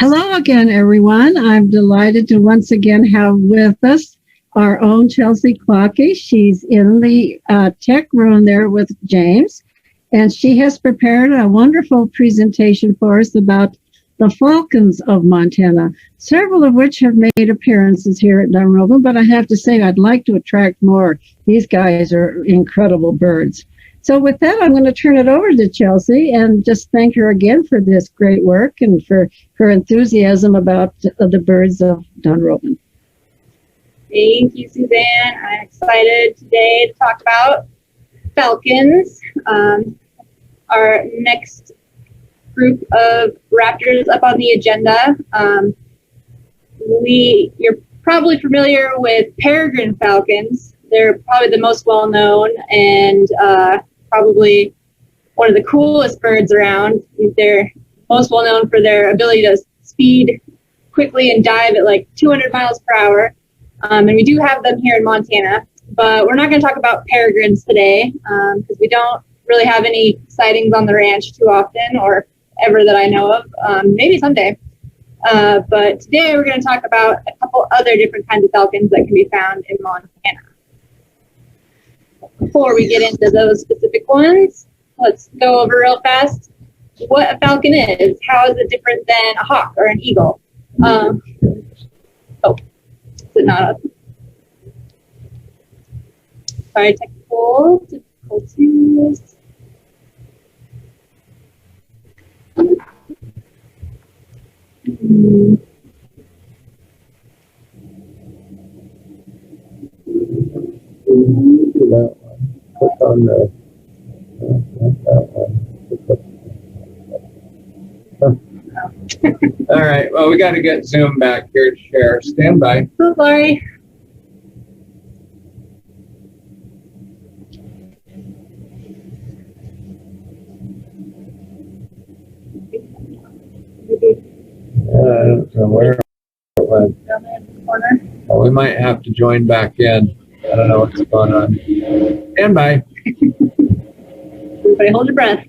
Hello again, everyone. I'm delighted to once again have with us our own Chelsea Clockey. She's in the tech room there with James, and she has prepared a wonderful presentation for us about the Falcons of Montana, several of which have made appearances here at Dunrovin, but I have to say I'd like to attract more. These guys are incredible birds. So with that, I'm going to turn it over to Chelsea and just thank her again for this great work and for her enthusiasm about the birds of Dunrovin. Thank you, Suzanne. I'm excited today to talk about falcons. Our next group of raptors up on the agenda. You're probably familiar with Peregrine Falcons. They're probably the most well-known and probably one of the coolest birds around. They're most well known for their ability to speed quickly and dive at like 200 miles per hour. And we do have them here in Montana, but we're not going to talk about peregrines today because we don't really have any sightings on the ranch too often or ever that I know of. Maybe someday. But today we're going to talk about a couple other different kinds of falcons that can be found in Montana. Before we get into those specific ones, let's go over real fast what a falcon is. How is it different than a hawk or an eagle? Is it not up? Sorry, technical difficulties. That one. Click on the that one. All right. Well, we got to get Zoom back here to share. Stand by. So sorry. I don't know where it went. Down there in the corner. Well, we might have to join back in. I don't know what's going on. Stand by. Everybody hold your breath.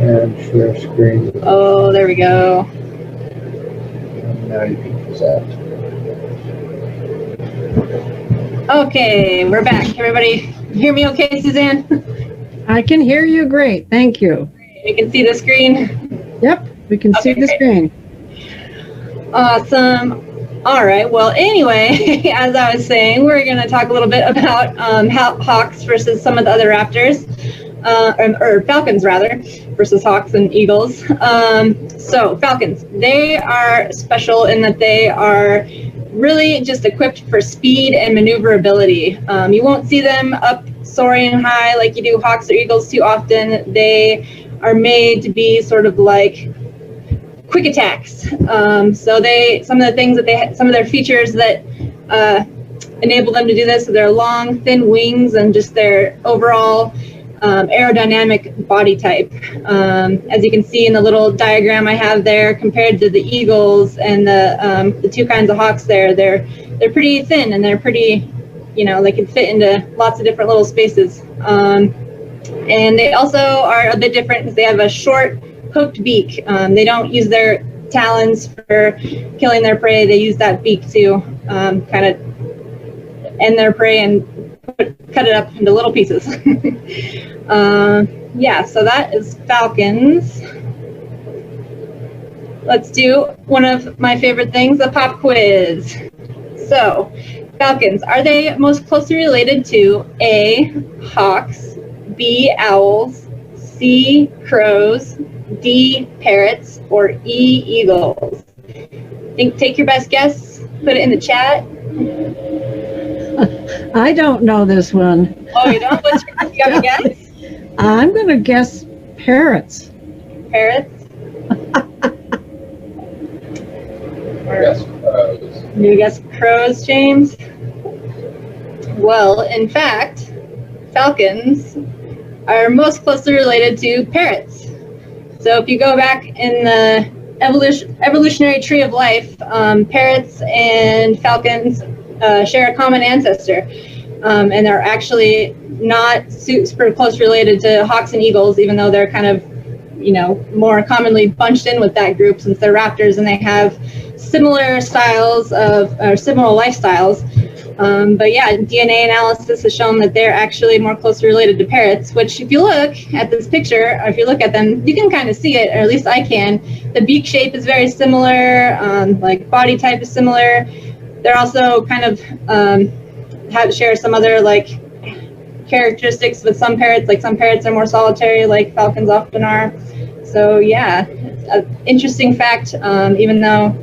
And share screen. Oh, there we go. And now you can present. Okay, we're back. Everybody hear me okay, Suzanne? I can hear you great. Thank you. You can see the screen? Yep, we can see the screen. Awesome. All right. Well, anyway, as I was saying, we're going to talk a little bit about hawks versus some of the other raptors, or falcons rather, versus hawks and eagles. So falcons, they are special in that they are really just equipped for speed and maneuverability. You won't see them up soaring high like you do hawks or eagles too often. They are made to be sort of like quick attacks. So some of their features that enable them to do this are their long, thin wings and just their overall aerodynamic body type. As you can see in the little diagram I have there, compared to the eagles and the two kinds of hawks there, they're pretty thin and they're pretty, they can fit into lots of different little spaces. And they also are a bit different because they have a short, hooked beak. They don't use their talons for killing their prey. They use that beak to kind of end their prey and cut it up into little pieces. Yeah, so that is falcons. let's do one of my favorite things, a pop quiz. So, falcons, are they most closely related to A, hawks, B, owls, C, crows, D, parrots, or E, eagles? Take your best guess, put it in the chat. I don't know this one. Oh, you don't? You got a guess? I'm going to guess parrots. Parrots? Yes, crows. You guess crows, James? Well, in fact, falcons are most closely related to parrots. So if you go back in the evolutionary tree of life, parrots and falcons share a common ancestor, and they're actually not super close related to hawks and eagles, even though they're kind of, more commonly bunched in with that group since they're raptors and they have similar styles or similar lifestyles. But yeah, DNA analysis has shown that they're actually more closely related to parrots, which if you look at this picture, or if you look at them, you can kind of see it, or at least I can. The beak shape is very similar, like body type is similar. They're also kind of share some other like characteristics with some parrots, like some parrots are more solitary, like falcons often are. So yeah, it's an interesting fact, even though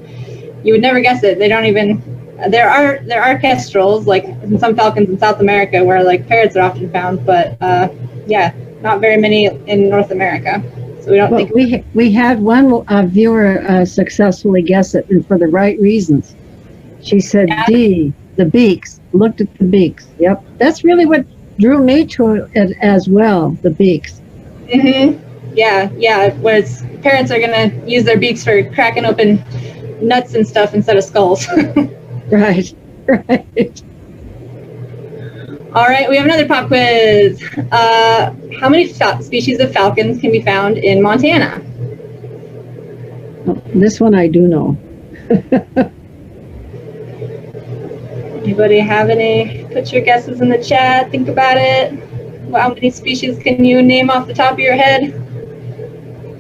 you would never guess it. They don't even, there are kestrels, like in some falcons in South America where like parrots are often found, but yeah, not very many in North America. So we don't think. We had one viewer successfully guess it, and for the right reasons. She said D, the beaks, looked at the beaks. Yep, that's really what drew me to it as well, the beaks. Mm-hmm. Yeah, whereas parrots are gonna use their beaks for cracking open nuts and stuff instead of skulls. Right. All right, we have another pop quiz. How many species of falcons can be found in Montana? Oh, this one I do know. Anybody have any? Put your guesses in the chat. Think about it. How many species can you name off the top of your head?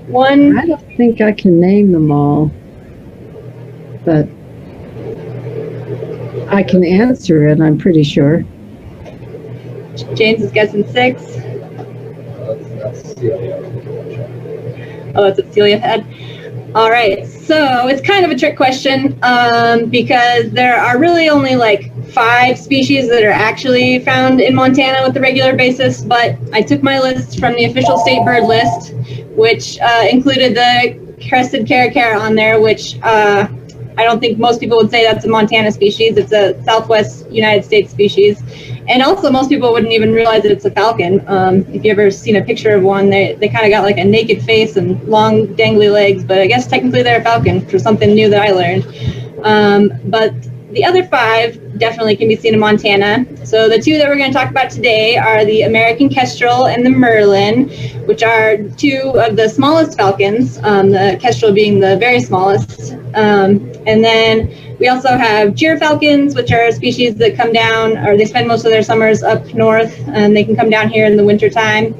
One? I don't think I can name them all, but I can answer it, I'm pretty sure. James is guessing 6. That's Celia. Oh, that's what Celia had. All right, so it's kind of a trick question because there are really only like 5 species that are actually found in Montana with a regular basis, but I took my list from the official state bird list, which included the crested caracara on there, which I don't think most people would say that's a Montana species. It's a Southwest United States species. And also most people wouldn't even realize that it's a falcon. If you ever seen a picture of one, they kind of got like a naked face and long dangly legs, but I guess technically they're a falcon, which was something new that I learned. But the other 5 definitely can be seen in Montana. So the 2 that we're going to talk about today are the American Kestrel and the Merlin, which are 2 of the smallest falcons, the Kestrel being the very smallest. And then we also have gyrfalcons, which are species that come down, or they spend most of their summers up north, and they can come down here in the wintertime.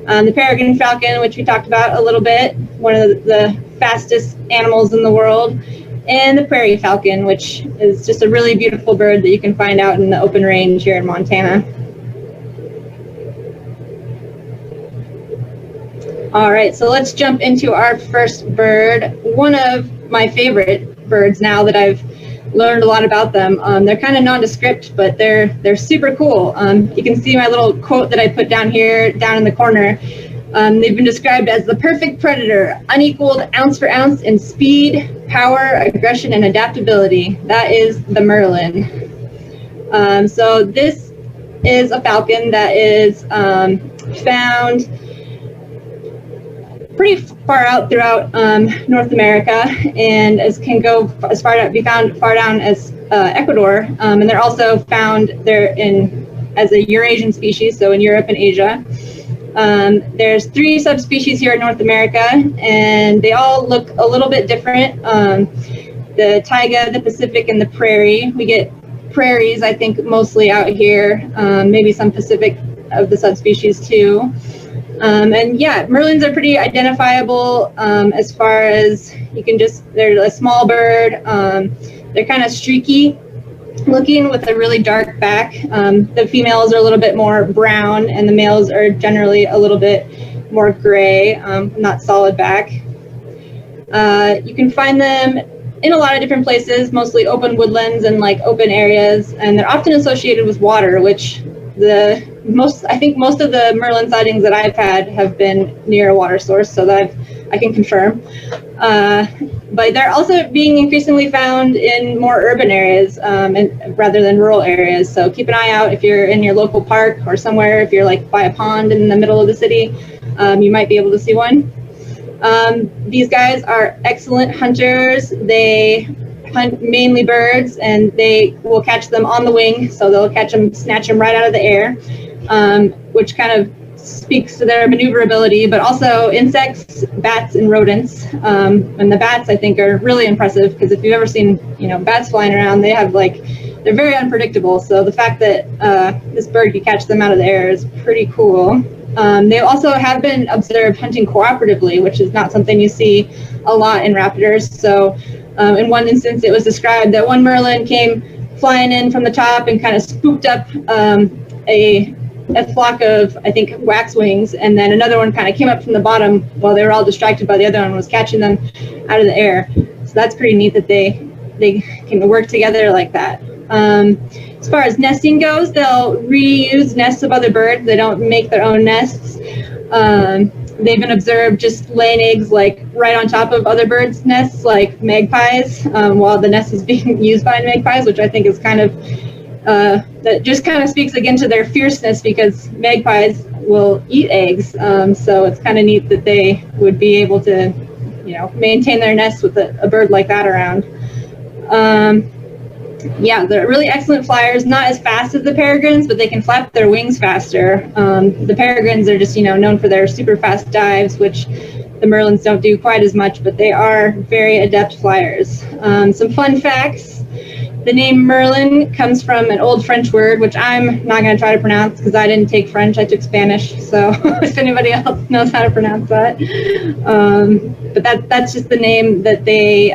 The Peregrine Falcon, which we talked about a little bit, one of the fastest animals in the world. And the prairie falcon, which is just a really beautiful bird that you can find out in the open range here in Montana. All right, so let's jump into our first bird. One of my favorite birds now that I've learned a lot about them. They're kind of nondescript, but they're super cool. You can see my little quote that I put down here, down in the corner. They've been described as the perfect predator, unequaled ounce for ounce in speed, power, aggression, and adaptability. That is the Merlin. So this is a falcon that is found pretty far out throughout North America, and can go as far out, be found far down as Ecuador. And they're also found there as a Eurasian species, so in Europe and Asia. There's 3 subspecies here in North America, and they all look a little bit different. The taiga, the Pacific, and the prairie. We get prairies, I think, mostly out here, maybe some Pacific of the subspecies too. And yeah, Merlins are pretty identifiable as far as they're a small bird. They're kind of streaky looking with a really dark back. The females are a little bit more brown and the males are generally a little bit more gray, not solid back. You can find them in a lot of different places, mostly open woodlands and like open areas, and they're often associated with water, which I think most of the Merlin sightings that I've had have been near a water source, so that I can confirm. But they're also being increasingly found in more urban areas rather than rural areas. So keep an eye out if you're in your local park or somewhere. If you're like by a pond in the middle of the city, you might be able to see one. These guys are excellent hunters. They hunt mainly birds, and they will catch them on the wing. So they'll snatch them right out of the air, which kind of speaks to their maneuverability, but also insects, bats, and rodents. And the bats, I think, are really impressive because if you've ever seen, bats flying around, they're very unpredictable. So the fact that this bird can catch them out of the air is pretty cool. They also have been observed hunting cooperatively, which is not something you see a lot in raptors. So in one instance, it was described that one Merlin came flying in from the top and kind of spooked up a flock of, I think, waxwings, and then another one kind of came up from the bottom while they were all distracted by the other one and was catching them out of the air. So that's pretty neat that they can work together like that. As far as nesting goes, they'll reuse nests of other birds. They don't make their own nests. They've been observed just laying eggs like right on top of other birds' nests, like magpies, while the nest is being used by magpies, which I think is kind of that just kind of speaks again to their fierceness, because magpies will eat eggs. So it's kind of neat that they would be able to, maintain their nest with a bird like that around. Yeah, they're really excellent flyers, not as fast as the peregrines, but they can flap their wings faster. The peregrines are just, known for their super fast dives, which the Merlins don't do quite as much, but they are very adept flyers. Some fun facts. The name Merlin comes from an old French word, which I'm not going to try to pronounce because I didn't take French, I took Spanish. So if anybody else knows how to pronounce that. But that's just the name that they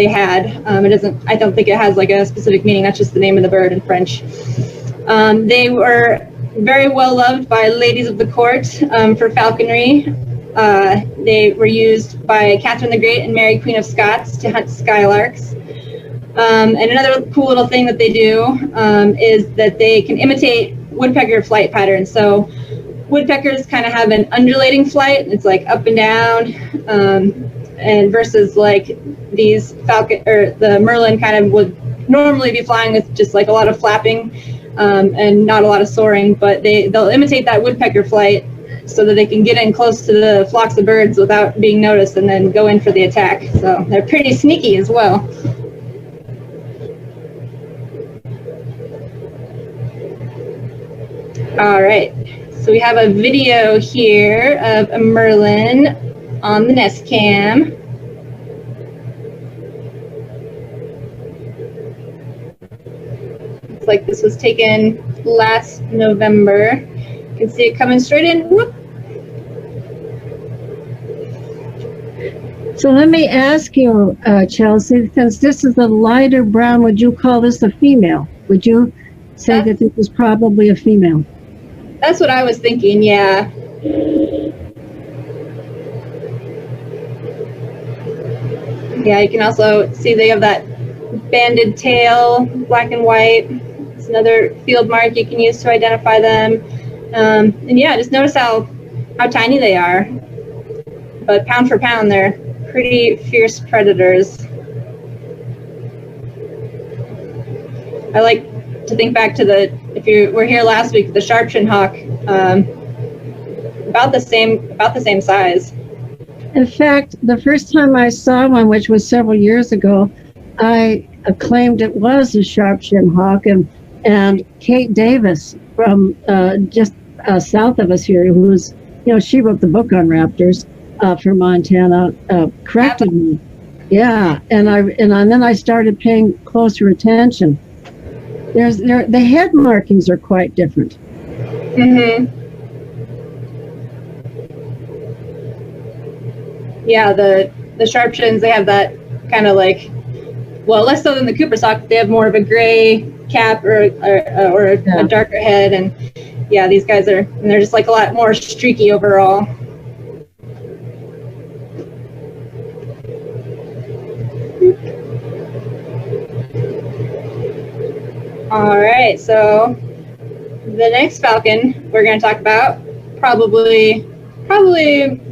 had. I don't think it has like a specific meaning. That's just the name of the bird in French. They were very well loved by ladies of the court for falconry. They were used by Catherine the Great and Mary Queen of Scots to hunt skylarks. And another cool little thing that they do is that they can imitate woodpecker flight patterns. So woodpeckers kind of have an undulating flight. It's like up and down, and versus like these the Merlin kind of would normally be flying with just like a lot of flapping and not a lot of soaring, but they'll imitate that woodpecker flight so that they can get in close to the flocks of birds without being noticed and then go in for the attack. So they're pretty sneaky as well. All right, so we have a video here of a Merlin on the Nest Cam. Looks like this was taken last November. You can see it coming straight in. Whoop. So let me ask you, Chelsea, since this is a lighter brown, would you call this a female? Would you say that this is probably a female? That's what I was thinking, yeah. Yeah, you can also see they have that banded tail, black and white. It's another field mark you can use to identify them. And yeah, just notice how tiny they are. But pound for pound, they're pretty fierce predators. I like to think back to if you were here last week, the sharp-shinned hawk, about the same size. In fact, the first time I saw one, which was several years ago, I claimed it was a sharp-shinned hawk, and Kate Davis from just south of us here, who's, she wrote the book on raptors for Montana, corrected me. Yeah, and then I started paying closer attention. The head markings are quite different. Mm-hmm. yeah, the sharp chins, they have that kind of like, well, less so than the Cooper's hawk. They have more of a gray cap or a darker head, and yeah, these guys are, and they're just like a lot more streaky overall. All right, so the next falcon we're going to talk about, probably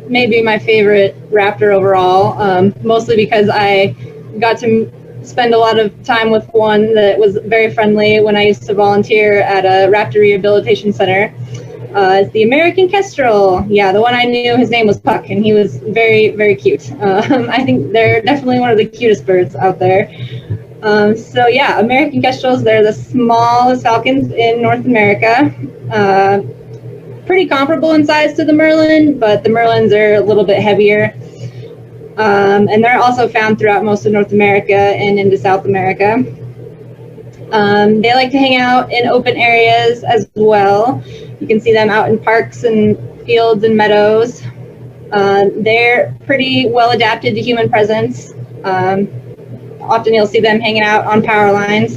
maybe my favorite raptor overall, mostly because I got to spend a lot of time with one that was very friendly when I used to volunteer at a raptor rehabilitation center. It's the American Kestrel. Yeah, the one I knew, his name was Puck, and he was very, very cute. I think they're definitely one of the cutest birds out there. So yeah, American Kestrels, they're the smallest falcons in North America. Pretty comparable in size to the Merlin, but the Merlins are a little bit heavier. And they're also found throughout most of North America and into South America. They like to hang out in open areas as well. You can see them out in parks and fields and meadows. They're pretty well adapted to human presence. Often you'll see them hanging out on power lines.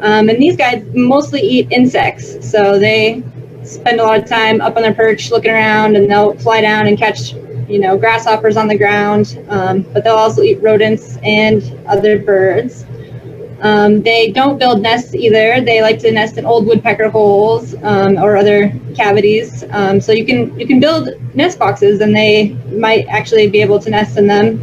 And these guys mostly eat insects, so they spend a lot of time up on their perch looking around, and they'll fly down and catch, grasshoppers on the ground, but they'll also eat rodents and other birds. They don't build nests either. They like to nest in old woodpecker holes or other cavities. So you can build nest boxes, and they might actually be able to nest in them.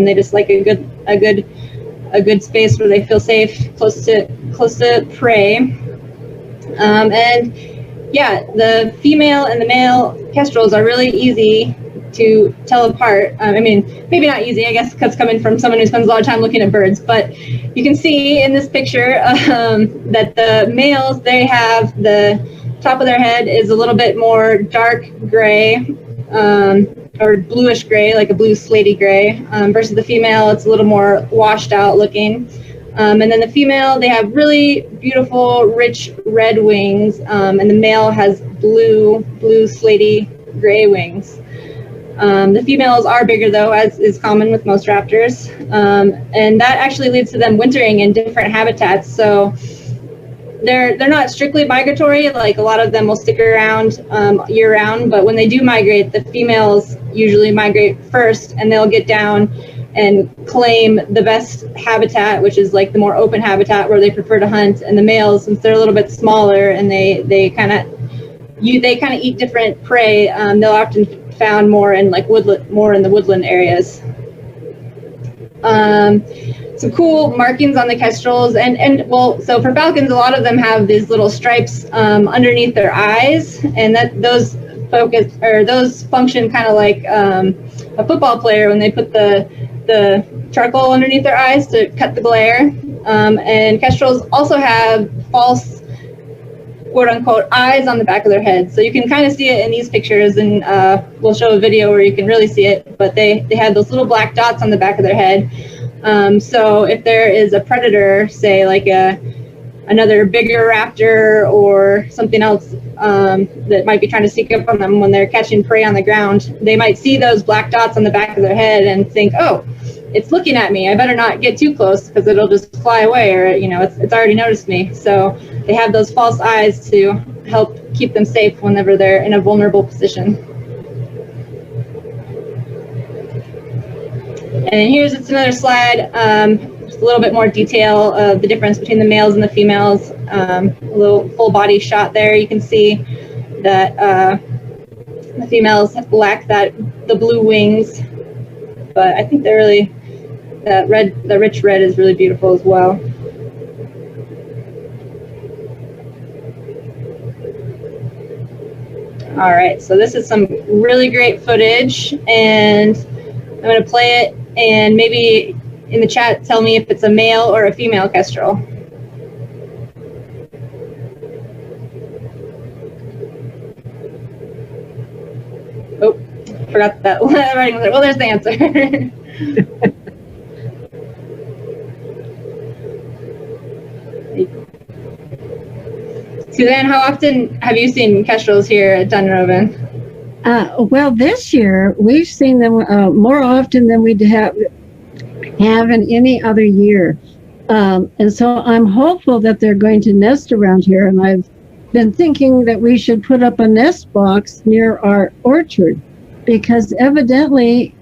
They just like a good space where they feel safe, close to prey. And yeah, the female and the male kestrels are really easy to tell apart. I mean, maybe not easy, I guess, because coming from someone who spends a lot of time looking at birds, but you can see in this picture that the males, they have the top of their head is a little bit more dark gray, or bluish gray, like a blue slaty gray, versus the female, it's a little more washed out looking. And then the female, they have really beautiful, rich red wings, and the male has blue slaty gray wings. The females are bigger, though, as is common with most raptors, and that actually leads to them wintering in different habitats. So they're not strictly migratory. Like, a lot of them will stick around year round, but when they do migrate, the females usually migrate first, and they'll get down and claim the best habitat, which is like the more open habitat where they prefer to hunt. And the males, since they're a little bit smaller and they kind of eat different prey, they'll often found more in like the woodland areas. Some cool markings on the kestrels, and well, so for falcons, a lot of them have these little stripes underneath their eyes, and those function kind of like a football player when they put the charcoal underneath their eyes to cut the glare. And kestrels also have false, quote-unquote, eyes on the back of their head. So you can kind of see it in these pictures, and we'll show a video where you can really see it, but they have those little black dots on the back of their head. So if there is a predator, say like another bigger raptor or something else that might be trying to sneak up on them when they're catching prey on the ground, they might see those black dots on the back of their head and think, oh, it's looking at me, I better not get too close because it'll just fly away, or it's already noticed me. So they have those false eyes to help keep them safe whenever they're in a vulnerable position. And here's another slide, just a little bit more detail of the difference between the males and the females. A little full body shot there. You can see that the females lack the blue wings, but I think they're really, the rich red is really beautiful as well. All right, so this is some really great footage, and I'm going to play it, and maybe in the chat tell me if it's a male or a female kestrel. Oh, forgot that writing was there. Well, there's the answer. Suzanne, how often have you seen kestrels here at Dunrovin? Well, this year we've seen them more often than we have in any other year. And so I'm hopeful that they're going to nest around here. And I've been thinking that we should put up a nest box near our orchard because evidently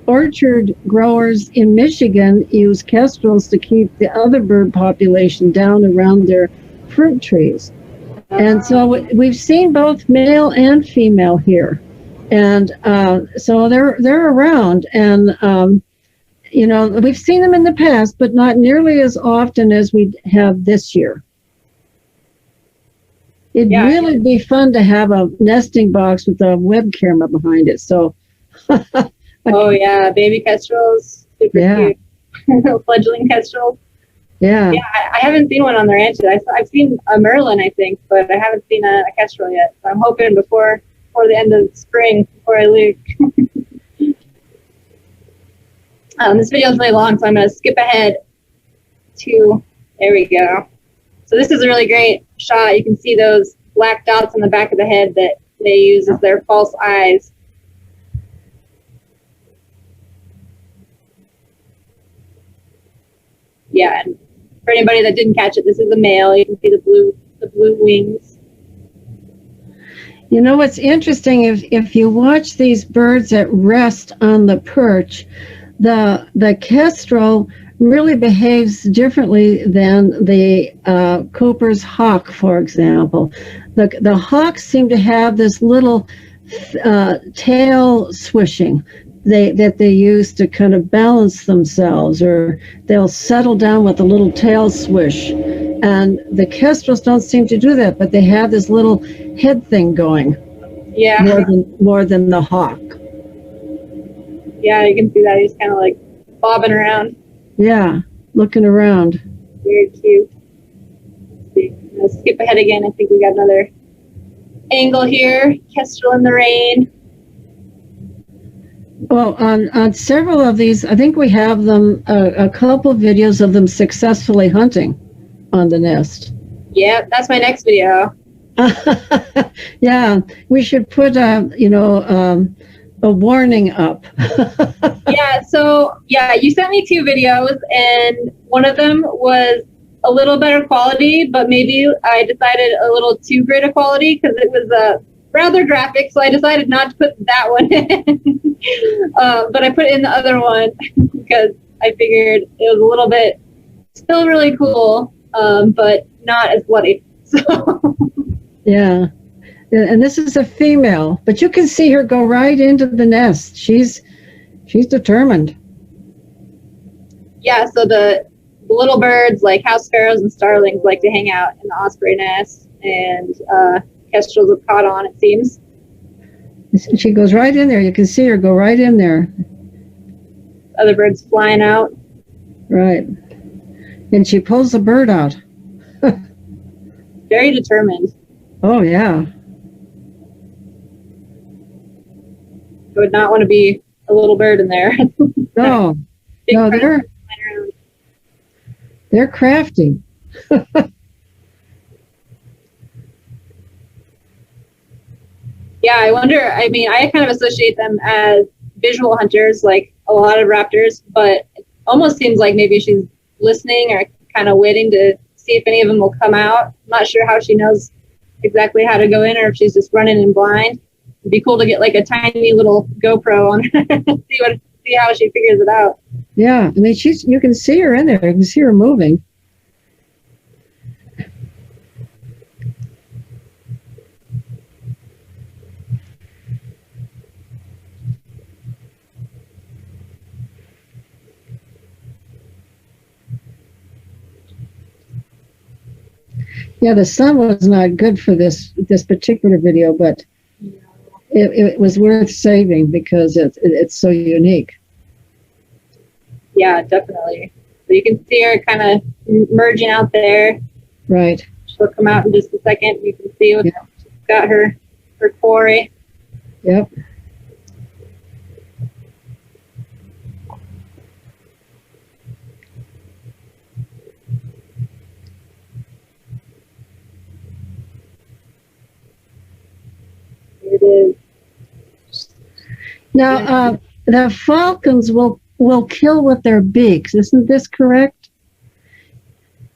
orchard growers in Michigan use kestrels to keep the other bird population down around their fruit trees. And so we've seen both male and female here. And so they're around. And we've seen them in the past, but not nearly as often as we have this year. It'd really be fun to have a nesting box with a web camera behind it. So, oh yeah, baby kestrels, super cute. Fledgling kestrels. Yeah. Yeah, I haven't seen one on the ranches. I've seen a Merlin, I think, but I haven't seen a kestrel yet. So I'm hoping before the end of spring, before I leave. This video is really long, so I'm going to skip ahead to, there we go. So this is a really great shot. You can see those black dots on the back of the head that they use as their false eyes. Yeah, and for anybody that didn't catch it, this is a male. You can see the blue wings. You know what's interesting, if you watch these birds at rest on the perch, the kestrel really behaves differently than the Cooper's hawk, for example. The hawks seem to have this little tail swishing that they use to kind of balance themselves, or they'll settle down with a little tail swish. And the kestrels don't seem to do that, but they have this little head thing going. Yeah. More than the hawk. Yeah, you can see that. He's kind of like bobbing around. Yeah, looking around. Very cute. Let's skip ahead again. I think we got another angle here. Kestrel in the rain. Well, on several of these, I think we have them, a couple of videos of them successfully hunting on the nest. Yeah, that's my next video. Yeah, we should put a warning up. Yeah, you sent me 2 videos, and one of them was a little better quality, but maybe I decided a little too great a quality because it was rather graphic, so I decided not to put that one in. But I put in the other one because I figured it was a little bit still really cool, but not as bloody. So. Yeah. And this is a female, but you can see her go right into the nest. She's determined. Yeah, so the little birds like house sparrows and starlings like to hang out in the osprey nest, and kestrels have caught on, it seems. She goes right in there. You can see her go right in there. Other birds flying out. Right. And she pulls the bird out. Very determined. Oh, yeah. I would not want to be a little bird in there. No, they're crafty. Yeah, I wonder, I mean, I kind of associate them as visual hunters, like a lot of raptors, but it almost seems like maybe she's listening or kind of waiting to see if any of them will come out. I'm not sure how she knows exactly how to go in, or if she's just running in blind. It'd be cool to get like a tiny little GoPro on her, see how she figures it out. Yeah, I mean, you can see her in there. You can see her moving. Yeah, the sun was not good for this particular video, but it was worth saving because it's so unique. Yeah, definitely. So you can see her kind of merging out there. Right. She'll come out in just a second. You can see she's got her quarry. Yep. Here it is. Now, the falcons will kill with their beaks. Isn't this correct?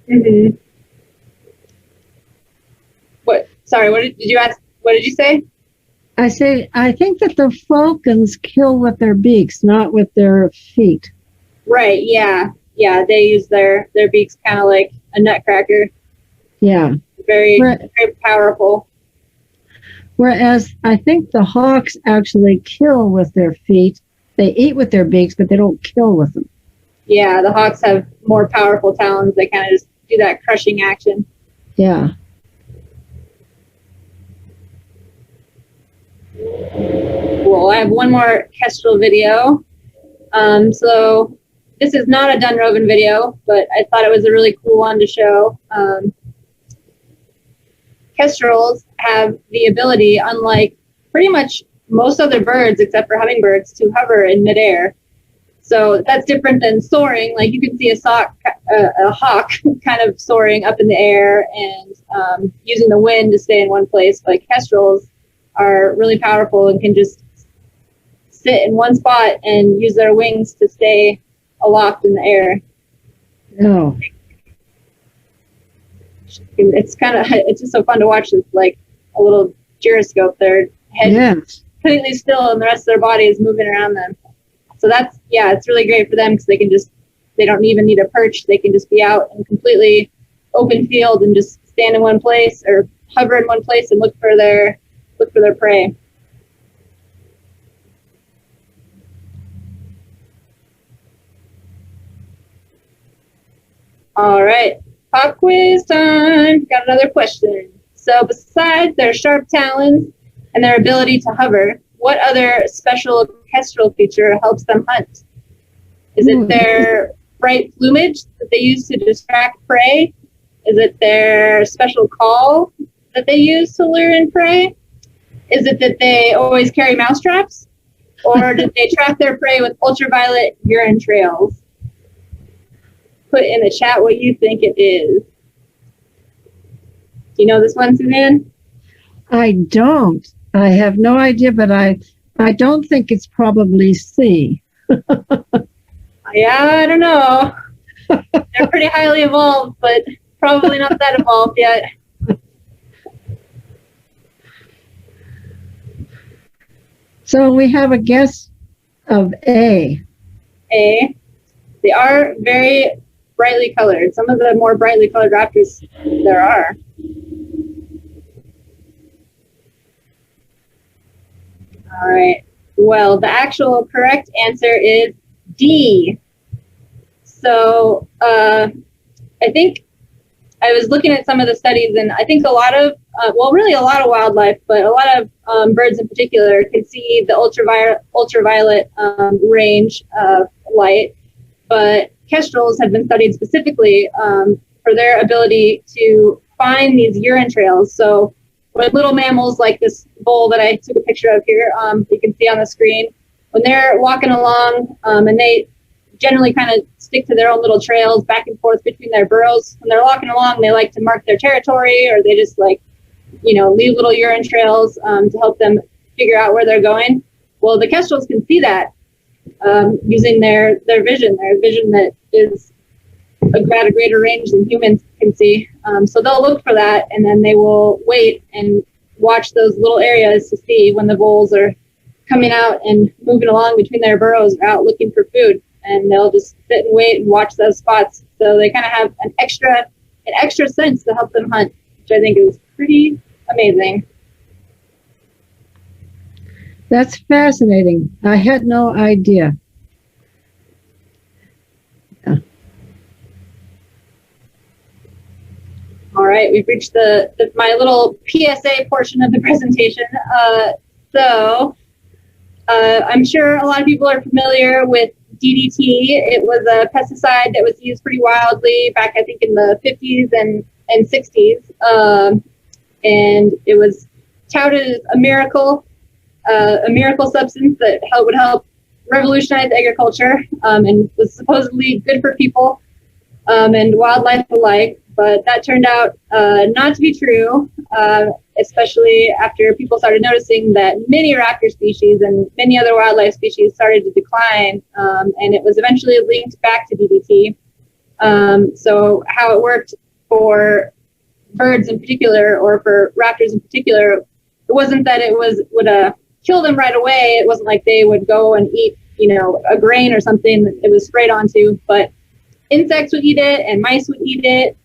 Mm-hmm. What? Sorry, what did you ask? What did you say? I think that the falcons kill with their beaks, not with their feet. Right, yeah. Yeah, they use their beaks kind of like a nutcracker. Yeah. Very, very powerful. Whereas I think the hawks actually kill with their feet. They eat with their beaks, but they don't kill with them. Yeah, the hawks have more powerful talons. They kind of just do that crushing action. Yeah. Cool. I have one more Kestrel video. So this is not a Dunrovin video, but I thought it was a really cool one to show. Kestrels have the ability, unlike pretty much most other birds except for hummingbirds, to hover in midair. So that's different than soaring. Like you can see a hawk kind of soaring up in the air and using the wind to stay in one place. But kestrels are really powerful and can just sit in one spot and use their wings to stay aloft in the air. Oh. It's just so fun to watch. It's like a little gyroscope. Their head is completely still and the rest of their body is moving around them. So it's really great for them because they don't even need a perch. They can just be out in completely open field and just stand in one place or hover in one place and look for their prey. All right, pop quiz time. Got another question. So besides their sharp talons and their ability to hover, what other special kestrel feature helps them hunt? Is it their bright plumage that they use to distract prey? Is it their special call that they use to lure in prey? Is it that they always carry mouse traps? Or did they track their prey with ultraviolet urine trails? Put in the chat what you think it is. Do you know this one, Suzanne? I don't. I have no idea, but I don't think it's probably C. Yeah, I don't know. They're pretty highly evolved, but probably not that evolved yet. So we have a guess of A. A. They are very brightly colored. Some of the more brightly colored raptors there are. All right. Well, the actual correct answer is D. So I think I was looking at some of the studies, and I think a lot of, really a lot of wildlife, but a lot of birds in particular can see the ultraviolet range of light. But kestrels have been studied specifically for their ability to find these urine trails. So with little mammals like this bull that I took a picture of here, you can see on the screen, when they're walking along and they generally kind of stick to their own little trails back and forth between their burrows. When they're walking along, they like to mark their territory, or they just leave little urine trails to help them figure out where they're going. Well, the kestrels can see that using their vision that is at a greater range than humans can see. So they'll look for that, and then they will wait and watch those little areas to see when the bulls are coming out and moving along between their burrows or out looking for food. And they'll just sit and wait and watch those spots. So they kind of have an extra sense to help them hunt, which I think is pretty amazing. That's fascinating. I had no idea. Yeah. All right, we've reached my little PSA portion of the presentation. I'm sure a lot of people are familiar with DDT. It was a pesticide that was used pretty wildly back, I think, in the 50s and 60s. And it was touted as a miracle substance that would help revolutionize agriculture and was supposedly good for people and wildlife alike. but that turned out not to be true, especially after people started noticing that many raptor species and many other wildlife species started to decline, and it was eventually linked back to DDT. So how it worked for birds in particular, or for raptors in particular, it wasn't that it would kill them right away. It wasn't like they would go and eat, a grain or something that it was sprayed onto, but insects would eat it, and mice would eat it,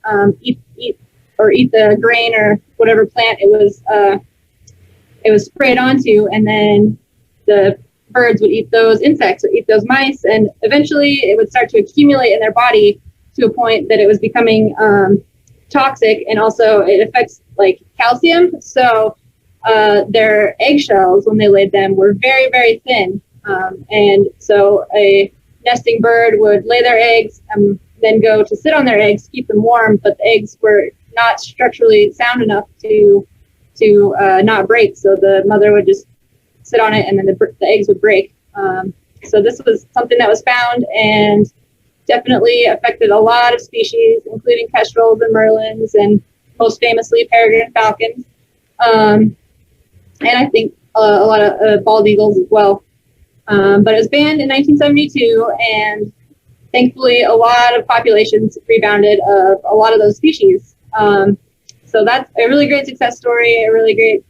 eat the grain or whatever plant it was sprayed onto, and then the birds would eat those insects or eat those mice, and eventually it would start to accumulate in their body to a point that it was becoming toxic, and also it affects like calcium. So their eggshells, when they laid them, were very, very thin, and so a nesting bird would lay their eggs and then go to sit on their eggs to keep them warm, but the eggs were not structurally sound enough to not break, so the mother would just sit on it and then the eggs would break. So this was something that was found and definitely affected a lot of species, including kestrels and merlins, and most famously peregrine falcons, and I think a lot of bald eagles as well. But it was banned in 1972, and thankfully a lot of populations rebounded of a lot of those species. So that's a really great success story, a really great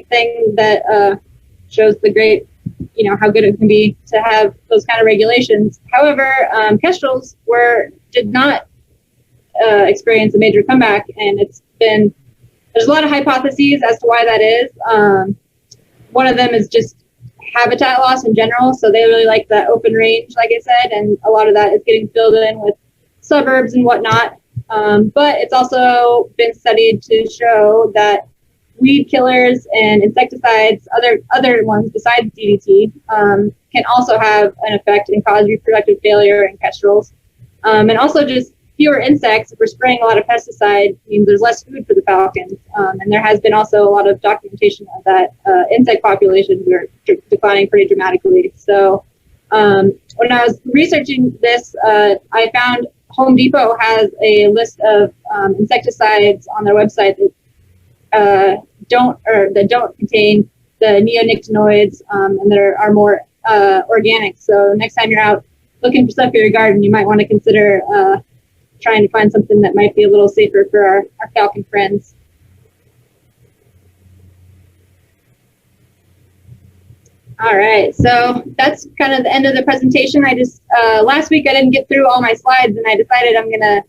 thing that shows the great, how good it can be to have those kind of regulations. However, kestrels did not experience a major comeback, and there's a lot of hypotheses as to why that is. One of them is just habitat loss in general, so they really like the open range, like I said, and a lot of that is getting filled in with suburbs and whatnot. But it's also been studied to show that weed killers and insecticides, other ones besides DDT, can also have an effect and cause reproductive failure in kestrels. And also just fewer insects. If we're spraying a lot of pesticide, means there's less food for the falcons. And there has been also a lot of documentation of that insect populations are declining pretty dramatically. So when I was researching this, I found Home Depot has a list of insecticides on their website that don't contain the neonicotinoids, and that are more organic. So next time you're out looking for stuff for your garden, you might want to consider trying to find something that might be a little safer for our falcon friends. All right, so that's kind of the end of the presentation. I just, last week I didn't get through all my slides, and I decided I'm gonna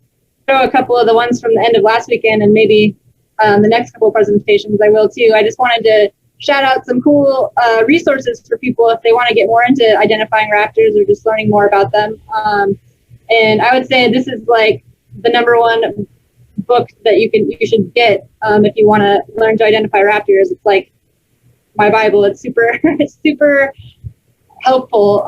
throw a couple of the ones from the end of last weekend, and maybe the next couple of presentations I will too. I just wanted to shout out some cool resources for people if they want to get more into identifying raptors or just learning more about them. And I would say this is like the #1 book that you should get if you want to learn to identify raptors. It's like my Bible. It's super helpful.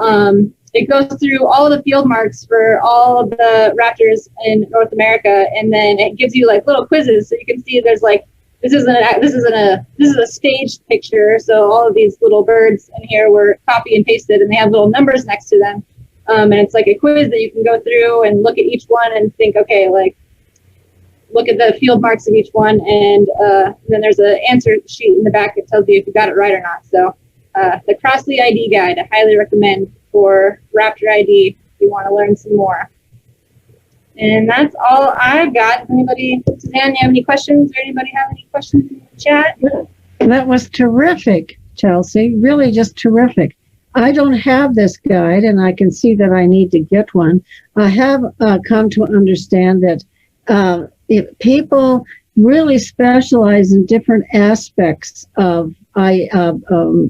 It goes through all of the field marks for all of the raptors in North America, and then it gives you like little quizzes, so you can see there's like this is a staged picture. So all of these little birds in here were copy and pasted, and they have little numbers next to them. And it's like a quiz that you can go through and look at each one and think, okay, like look at the field marks of each one, and then there's an answer sheet in the back that tells you if you got it right or not. So the Crossley ID guide, I highly recommend for Raptor ID if you want to learn some more. And that's all I've got. Anybody, Suzanne, you have any questions, or anybody have any questions in the chat? That was terrific, Chelsea. Really just terrific. I don't have this guide, and I can see that I need to get one. I have come to understand that if people really specialize in different aspects of raptor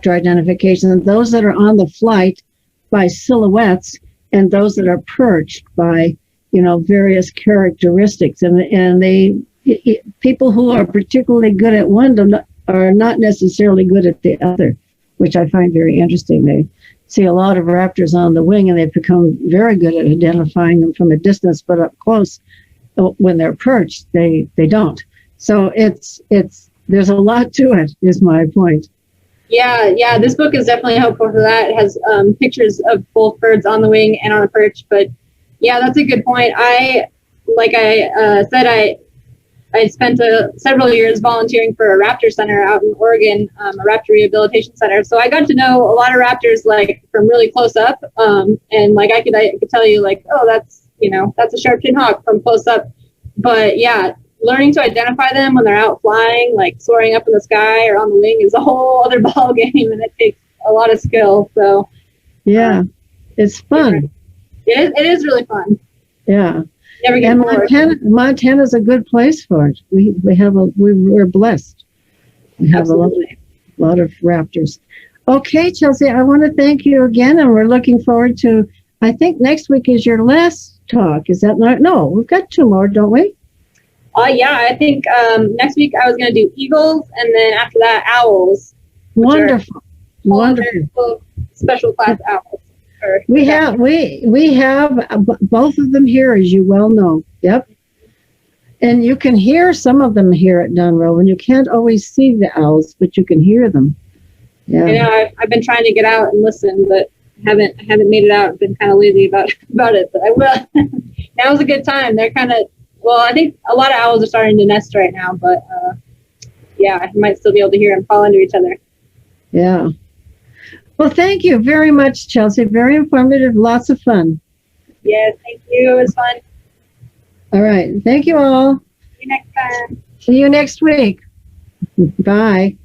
identification, those that are on the flight by silhouettes, and those that are perched by, various characteristics. And people who are particularly good at one are not necessarily good at the other, which I find very interesting. They see a lot of raptors on the wing, and they've become very good at identifying them from a distance, but up close, when they're perched, they don't. So there's a lot to it, is my point. Yeah, this book is definitely helpful for that. It has pictures of both birds on the wing and on a perch. But yeah, that's a good point. I like I said, I spent several years volunteering for a raptor center out in Oregon, a raptor rehabilitation center. So I got to know a lot of raptors like from really close up. And like I could tell you like, oh, that's a sharp-shinned hawk from close up. But yeah, learning to identify them when they're out flying, like soaring up in the sky or on the wing, is a whole other ball game, and it takes a lot of skill. So yeah, it's fun. It is really fun. Yeah. Never get And bored. Montana's a good place for it. We're blessed. We have Absolutely. a lot of raptors. Okay, Chelsea, I want to thank you again, and we're looking forward to, I think next week is your last talk. Is that not? No, we've got 2 more, don't we? Yeah, I think next week I was going to do eagles, and then after that, owls. Wonderful. Wonderful. Special class owls. We have both of them here, as you well know. Yep. And you can hear some of them here at Dunrovin. You can't always see the owls, but you can hear them. Yeah. I know I've been trying to get out and listen, but haven't made it out. I've been kind of lazy about it, but I will. Now's a good time. They're kind of, well, I think a lot of owls are starting to nest right now, but yeah, I might still be able to hear them call into each other. Yeah. Well, thank you very much, Chelsea. Very informative. Lots of fun. Yeah, thank you. It was fun. All right. Thank you all. See you next time. See you next week. Bye.